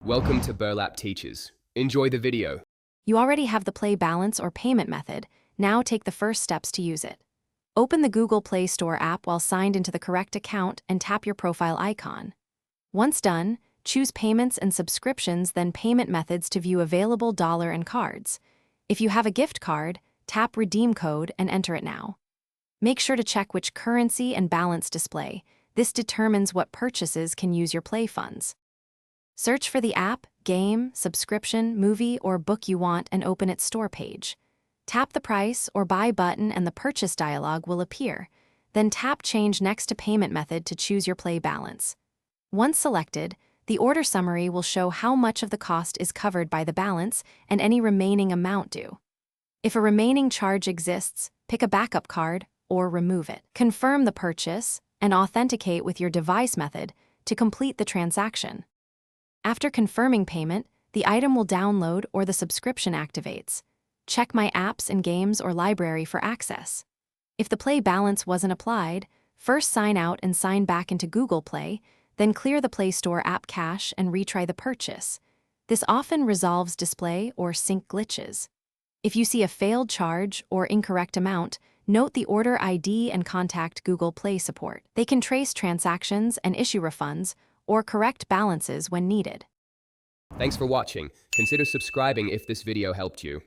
Welcome to Burlap Teachers. Enjoy the video. You already have the Play balance or payment method. Now take the first steps to use it. Open the Google Play Store app while signed into the correct account and tap your profile icon. Once done, choose Payments and Subscriptions, then Payment Methods to view available dollar and cards. If you have a gift card, tap Redeem Code and enter it now. Make sure to check which currency and balance display. This determines what purchases can use your Play funds. Search for the app, game, subscription, movie, or book you want and open its store page. Tap the price or buy button and the purchase dialog will appear. Then tap Change next to Payment Method to choose your Play balance. Once selected, the order summary will show how much of the cost is covered by the balance and any remaining amount due. If a remaining charge exists, pick a backup card or remove it. Confirm the purchase and authenticate with your device method to complete the transaction. After confirming payment, the item will download or the subscription activates. Check My Apps and Games or Library for access. If the Play balance wasn't applied, first sign out and sign back into Google Play, then clear the Play Store app cache and retry the purchase. This often resolves display or sync glitches. If you see a failed charge or incorrect amount, note the order ID and contact Google Play support. They can trace transactions and issue refunds or correct balances when needed. Thanks for watching. Consider subscribing if this video helped you.